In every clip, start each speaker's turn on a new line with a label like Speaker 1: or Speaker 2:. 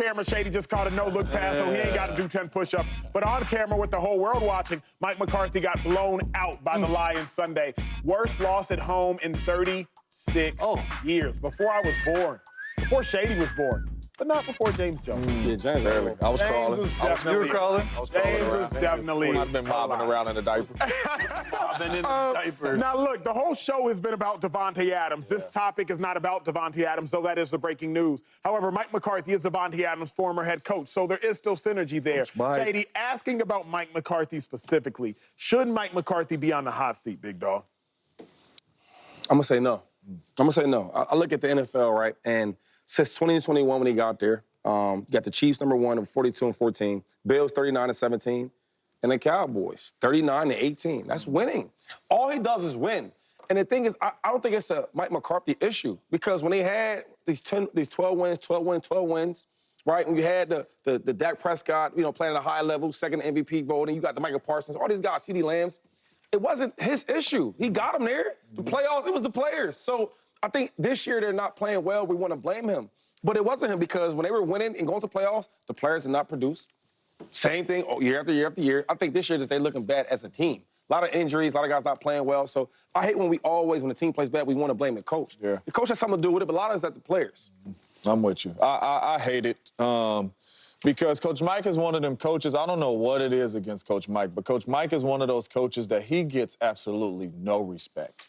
Speaker 1: Camera, Shady just caught a no-look pass, so he ain't got to do 10 push-ups. But on camera, with the whole world watching, Mike McCarthy got blown out by the Lions Sunday. Worst loss at home in 36 years. Before I was born. Before Shady was born. But not before James Jones.
Speaker 2: Yeah, James early. I was crawling.
Speaker 1: You were crawling? James was definitely.
Speaker 2: I've been mobbing around in a diaper.
Speaker 3: Mobbing in a diaper.
Speaker 1: Now, look, the whole show has been about Davante Adams. This topic is not about Davante Adams, though that is the breaking news. However, Mike McCarthy is Davante Adams' former head coach, so there is still synergy there. Shady, asking about Mike McCarthy specifically, should Mike McCarthy be on the hot seat, big dog?
Speaker 2: I'm going to say no. I look at the NFL, right, and since 2021 when he got there, you got the Chiefs #1 of 42-14, Bills 39-17, and the Cowboys 39-18. That's winning. All he does is win. And the thing is, I don't think it's a Mike McCarthy issue because when they had these 12 wins, right? When you had the Dak Prescott, playing at a high level, second MVP voting, you got the Michael Parsons, all these guys, CeeDee Lambs. It wasn't his issue. He got them there. The playoffs, it was the players. So I think this year they're not playing well. We want to blame him. But it wasn't him because when they were winning and going to playoffs, the players did not produce. Same thing year after year after year. I think this year they're looking bad as a team. A lot of injuries, a lot of guys not playing well. So I hate when the team plays bad, we want to blame the coach.
Speaker 4: Yeah.
Speaker 2: The coach has something to do with it, but a lot of it's at the players.
Speaker 4: I'm with you. I hate it because Coach Mike is one of them coaches. I don't know what it is against Coach Mike, but Coach Mike is one of those coaches that he gets absolutely no respect.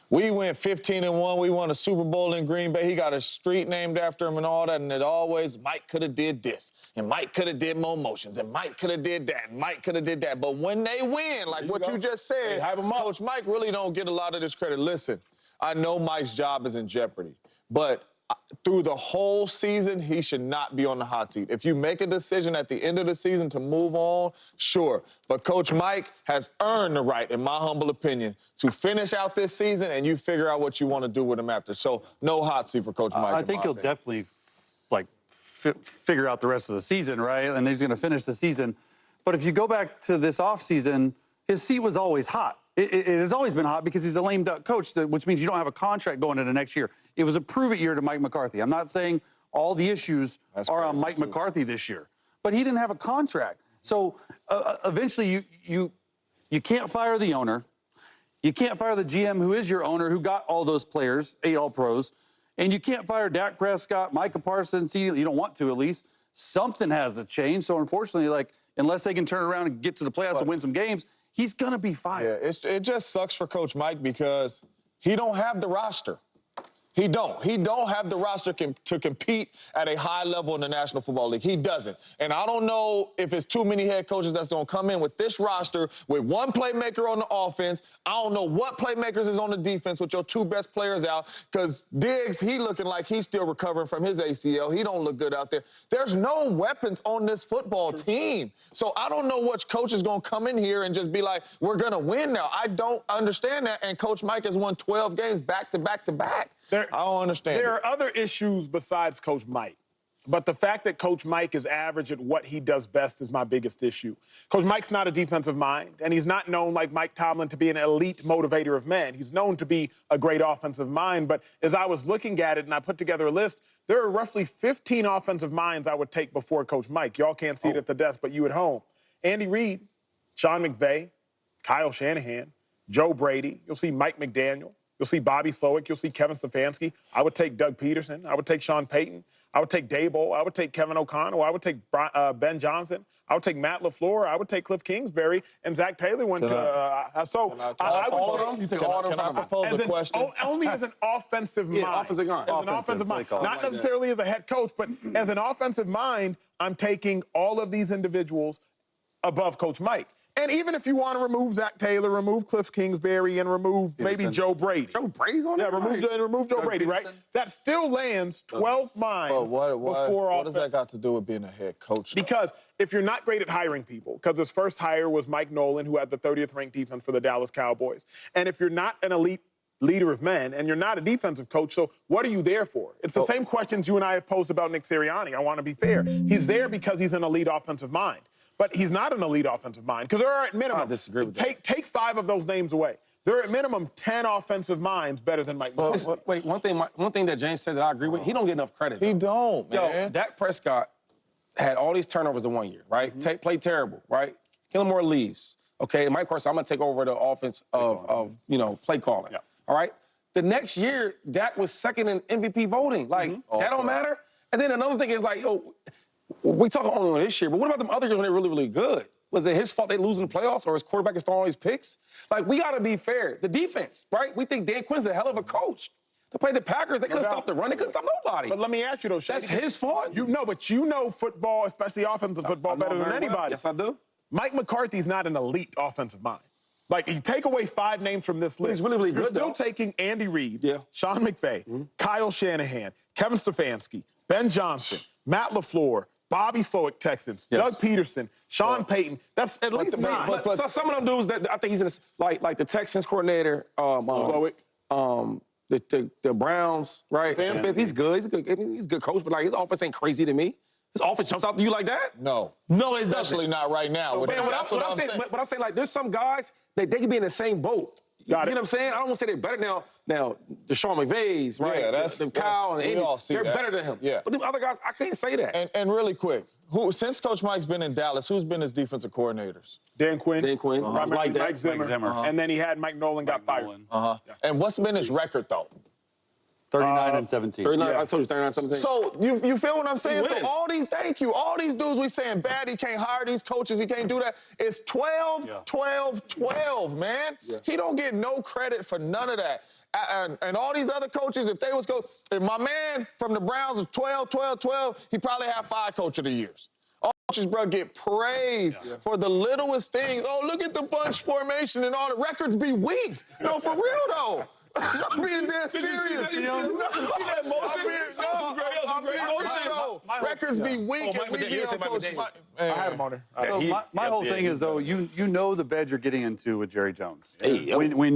Speaker 4: We went 15-1. We won a Super Bowl in Green Bay. He got a street named after him and all that, and it always, Mike could have did this, and Mike could have did more motions, and Mike could have did that, and Mike could have did that. But when they win, like what you just said, Coach Mike really don't get a lot of this credit. Listen, I know Mike's job is in jeopardy, but through the whole season, he should not be on the hot seat. If you make a decision at the end of the season to move on, sure. But Coach Mike has earned the right, in my humble opinion, to finish out this season and you figure out what you want to do with him after. So no hot seat for Coach Mike.
Speaker 3: I think he'll definitely figure out the rest of the season, right? And he's going to finish the season. But if you go back to this offseason, his seat was always hot. It has always been hot because he's a lame duck coach, which means you don't have a contract going into next year. It was a prove-it year to Mike McCarthy. I'm not saying all the issues are on Mike McCarthy this year, but he didn't have a contract. So eventually you can't fire the owner. You can't fire the GM who is your owner, who got all those players, 8 All-Pros. And you can't fire Dak Prescott, Micah Parsons. You don't want to, at least. Something has to change. So unfortunately, unless they can turn around and get to the playoffs and win some games, he's going to be fired.
Speaker 4: Yeah, it just sucks for Coach Mike because he don't have the roster. He don't. He don't have the roster to compete at a high level in the National Football League. He doesn't. And I don't know if it's too many head coaches that's going to come in with this roster with one playmaker on the offense. I don't know what playmakers is on the defense with your 2 best players out because Diggs, he looking like he's still recovering from his ACL. He don't look good out there. There's no weapons on this football team. So I don't know which coach is going to come in here and just be like, we're going to win now. I don't understand that. And Coach Mike has won 12 games back to back to back. I don't understand.
Speaker 1: There are other issues besides Coach Mike. But the fact that Coach Mike is average at what he does best is my biggest issue. Coach Mike's not a defensive mind, and he's not known like Mike Tomlin to be an elite motivator of men. He's known to be a great offensive mind. But as I was looking at it and I put together a list, there are roughly 15 offensive minds I would take before Coach Mike. Y'all can't see it at the desk, but you at home. Andy Reid, Sean McVay, Kyle Shanahan, Joe Brady. You'll see Mike McDaniel. You'll see Bobby Slowick. You'll see Kevin Stefanski. I would take Doug Peterson. I would take Sean Payton. I would take Daboll. I would take Kevin O'Connell. I would take Ben Johnson. I would take Matt LaFleur. I would take Cliff Kingsbury. And Zach Taylor went to I would
Speaker 2: all of them? You take all of them?
Speaker 4: Can I propose a question?
Speaker 1: Only as an offensive mind.
Speaker 2: Offensive mind.
Speaker 1: As an offensive mind. Not necessarily as a head coach, but as an offensive mind, I'm taking all of these individuals above Coach Mike. And even if you want to remove Zach Taylor, remove Cliff Kingsbury, and remove maybe Joe Brady.
Speaker 2: Joe Brady's on it?
Speaker 1: Yeah, remove Joe Brady, right? That still lands 12 minds
Speaker 4: what does that got to do with being a head coach?
Speaker 1: Because if you're not great at hiring people, because his first hire was Mike Nolan, who had the 30th ranked defense for the Dallas Cowboys, and if you're not an elite leader of men, and you're not a defensive coach, so what are you there for? It's the same questions you and I have posed about Nick Sirianni. I want to be fair. He's there because he's an elite offensive mind. But he's not an elite offensive mind because there are at minimum.
Speaker 2: I disagree with that.
Speaker 1: Take 5 of those names away. There are at minimum 10 offensive minds better than Mike McCarthy.
Speaker 2: Wait, one thing that James said that I agree with, he don't get enough credit.
Speaker 4: He don't, man.
Speaker 2: Yo, Dak Prescott had all these turnovers in 1 year, right? Played terrible, right? Kellen Moore leaves. Okay, Mike Carson, I'm gonna take over the offense of play calling.
Speaker 1: Yeah.
Speaker 2: All right. The next year, Dak was second in MVP voting. Like that don't matter. And then another thing is like, we talk only on this year, but what about them other years when they're really, really good? Was it his fault they lose in the playoffs, or his quarterback is throwing all these picks? Like, we got to be fair. The defense, right? We think Dan Quinn's a hell of a coach. To play the Packers, they couldn't stop the run. They couldn't stop nobody.
Speaker 1: But let me ask you, though, Shane.
Speaker 2: That's his fault.
Speaker 1: But you know football, especially offensive football, better than anybody.
Speaker 2: Yes, I do.
Speaker 1: Mike McCarthy's not an elite offensive mind. Like, you take away 5 names from this list.
Speaker 2: He's really, really
Speaker 1: You're
Speaker 2: good,
Speaker 1: still
Speaker 2: though.
Speaker 1: taking Andy Reid,
Speaker 2: Yeah.
Speaker 1: Sean McVay, Kyle Shanahan, Kevin Stefanski, Ben Johnson, Matt LaFleur, Bobby Slowick, Texans,
Speaker 3: Yes.
Speaker 1: Doug Peterson, Sean Payton. That's at least 9.
Speaker 2: But so some of them dudes that I think he's in this, like the Texans coordinator,
Speaker 1: Slowick.
Speaker 2: the Browns, right?
Speaker 1: Stefanski.
Speaker 2: He's good. He's a good coach, but like his offense ain't crazy to me. His offense jumps out to you like that?
Speaker 4: No.
Speaker 2: No, it doesn't.
Speaker 4: Especially not right now.
Speaker 2: Man,
Speaker 4: That's what I'm saying.
Speaker 2: But I'm saying, like, there's some guys that they can be in the same boat. You know what I'm saying? I don't want to say they're better now. Now, the Sean McVays, right?
Speaker 4: Yeah,
Speaker 2: the Kyle and
Speaker 4: we
Speaker 2: Andy,
Speaker 4: all see
Speaker 2: they're
Speaker 4: that.
Speaker 2: better than him.
Speaker 4: Yeah.
Speaker 2: But the other guys, I can't say that.
Speaker 4: And really quick, since Coach Mike's been in Dallas, who's been his defensive coordinators?
Speaker 1: Dan Quinn.
Speaker 2: Like
Speaker 1: Mike
Speaker 2: that.
Speaker 1: Zimmer.
Speaker 3: Mike Zimmer.
Speaker 1: And then he had Mike Nolan got fired.
Speaker 4: And what's been his record, though?
Speaker 3: 39 and 17.
Speaker 2: 39,
Speaker 1: Yeah.
Speaker 2: I told you 39, 17.
Speaker 4: So you feel what I'm saying?
Speaker 2: He
Speaker 4: So
Speaker 2: win.
Speaker 4: all these dudes we saying bad, he can't hire these coaches, he can't do that. It's 12, 12, 12, man. He don't get no credit for none of that. And all these other coaches, if my man from the Browns was 12, 12, 12, he probably have 5 coach of the years. All coaches, bro, get praised for the littlest things. Oh, look at the bunch formation and all the records be weak. No, for real though. I'm being dead serious. Records be weak and we be on Coach Mike.
Speaker 1: I had him on there.
Speaker 3: So my whole thing is, though, you know the bed you're getting into with Jerry Jones.
Speaker 2: Hey,
Speaker 3: When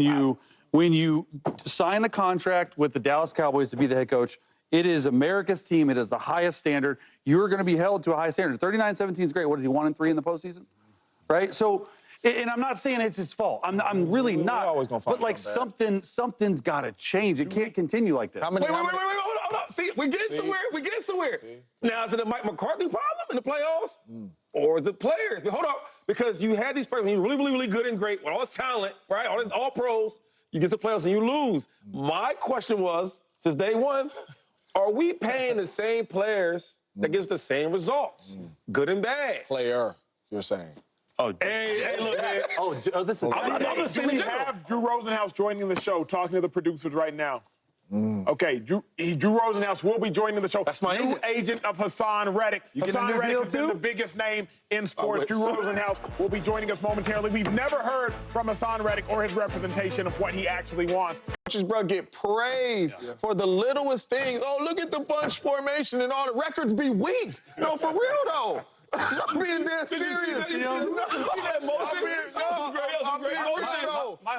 Speaker 3: you sign the contract with the Dallas Cowboys to be the head coach, it is America's team. It is the highest standard. You're going to be held to a high standard. 39-17 is great. What is he, 1-3 in the postseason? Right? So, and I'm not saying it's his fault. I'm really not.
Speaker 4: always gonna find
Speaker 3: but like something's got to change. It can't continue like this.
Speaker 2: Wait, hold on. See, we're getting somewhere. Now, is it a Mike McCarthy problem in the playoffs? Or the players? But hold on, because you had these players, and you're really, really, really good and great with all this talent, right? All pros. You get to the playoffs and you lose. My question was, since day one, are we paying the same players that gives the same results, good and bad?
Speaker 4: Player, you're saying.
Speaker 3: Oh,
Speaker 2: Hey, look, man.
Speaker 3: this is.
Speaker 2: I'm just
Speaker 1: Do
Speaker 2: saying
Speaker 1: we
Speaker 2: in general.
Speaker 1: have Drew Rosenhaus joining the show, talking to the producers right now? Okay, Drew Rosenhaus will be joining the show.
Speaker 2: That's my
Speaker 1: New
Speaker 2: agent.
Speaker 1: of Hassan Reddick.
Speaker 3: You getting a
Speaker 1: Hassan
Speaker 3: new
Speaker 1: Reddick
Speaker 3: deal
Speaker 1: has been
Speaker 3: too?
Speaker 1: the biggest name in sports.
Speaker 2: wait.
Speaker 1: Drew Rosenhaus will be joining us momentarily. We've never heard from Hassan Reddick or his representation of what he actually wants.
Speaker 4: Coaches, bro, get praised for the littlest things. Oh, look at the bunch formation and all the records be weak. No, for real though. I'm being dead serious.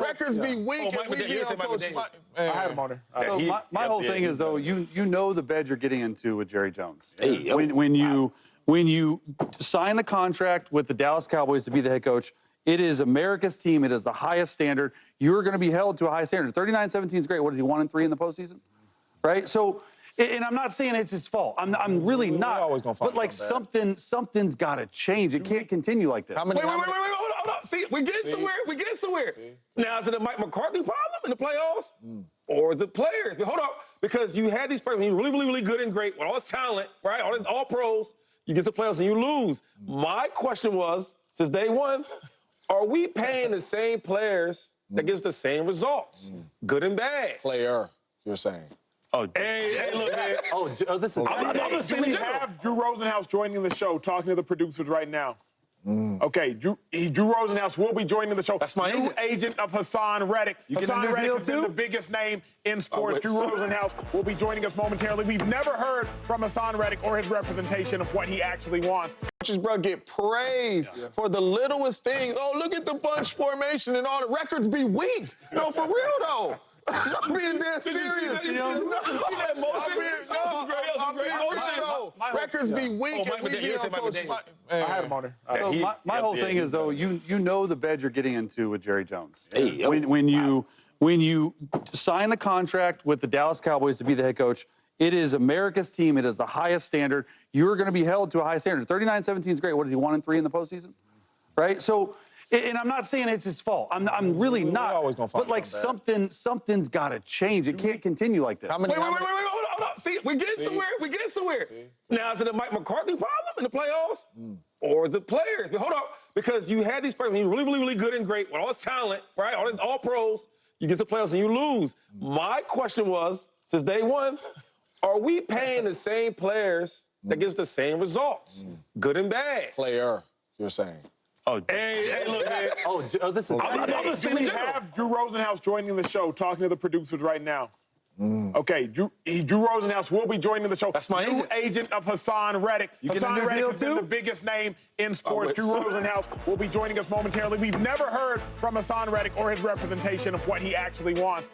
Speaker 4: Records be weak and we be on Coach Mike.
Speaker 1: I had him on there.
Speaker 3: So my whole thing is, though, you know the bed you're getting into with Jerry Jones.
Speaker 2: Hey,
Speaker 3: When you sign the contract with the Dallas Cowboys to be the head coach, it is America's team. It is the highest standard. You're going to be held to a high standard. 39-17 is great. What is he, 1-3 in the postseason? Right? So, and I'm not saying it's his fault. I'm really not.
Speaker 4: always gonna find
Speaker 3: but like
Speaker 4: something
Speaker 3: something's got to change. It can't continue like this.
Speaker 2: Wait, hold on. See, we're getting somewhere. Now, is it a Mike McCarthy problem in the playoffs? Or the players? But hold on, because you had these players, and you're really, really, really good and great with all this talent, right? All pros. You get to the playoffs and you lose. My question was, since day one, are we paying the same players that gives the same results, good and bad?
Speaker 4: Player, you're saying.
Speaker 2: Hey, look, man.
Speaker 3: This is.
Speaker 2: I'm just
Speaker 1: Do
Speaker 2: saying in
Speaker 1: we
Speaker 2: general.
Speaker 1: have Drew Rosenhaus joining the show, talking to the producers right now? Okay, Drew Rosenhaus will be joining the show.
Speaker 2: That's my
Speaker 1: New
Speaker 2: agent.
Speaker 1: agent of Hassan Reddick.
Speaker 3: You getting a
Speaker 1: Hassan
Speaker 3: new
Speaker 1: Reddick
Speaker 3: deal
Speaker 1: has been
Speaker 3: too?
Speaker 1: the biggest name in sports.
Speaker 2: wait.
Speaker 1: Drew Rosenhaus will be joining us momentarily. We've never heard from Hassan Reddick or his representation of what he actually wants.
Speaker 4: Coaches, bro, get praised for the littlest things. Oh, look at the bunch formation and all the records be weak. No, for real though. I'm being dead serious. Records be weak and we be on Coach Mike.
Speaker 1: I had him on there.
Speaker 3: So my whole thing is, though, you know the bed you're getting into with Jerry Jones.
Speaker 2: Hey,
Speaker 3: When you sign the contract with the Dallas Cowboys to be the head coach, It is America's team. It is the highest standard. You're going to be held to a high standard. 39-17 is great. What is he, 1-3 in the postseason? Right? So, and I'm not saying it's his fault. I'm really not.
Speaker 4: always gonna find
Speaker 3: but like something's got to change. It can't continue like this.
Speaker 2: Wait, hold on. See, we're getting somewhere. We're getting somewhere. Now, is it a Mike McCarthy problem in the playoffs? Or the players? But hold on, because you had these players, and you're really, really, really good and great with all this talent, right? All pros. You get to the playoffs and you lose. My question was, since day one, are we paying the same players that gives the same results, good and bad?
Speaker 4: Player, you're saying.
Speaker 3: Oh,
Speaker 2: Hey, look, man.
Speaker 3: this is.
Speaker 2: I'm just saying
Speaker 1: We
Speaker 2: in general.
Speaker 1: have Drew Rosenhaus joining the show, talking to the producers right now. Okay, Drew Rosenhaus will be joining the show.
Speaker 2: That's my
Speaker 1: New
Speaker 2: agent.
Speaker 1: of Hassan Reddick.
Speaker 3: getting
Speaker 1: Hassan
Speaker 3: a new
Speaker 1: Reddick
Speaker 3: deal
Speaker 1: has been
Speaker 3: too?
Speaker 1: the biggest name in sports.
Speaker 2: wish.
Speaker 1: Drew Rosenhaus will be joining us momentarily. We've never heard from Hassan Reddick or his representation of what he actually wants.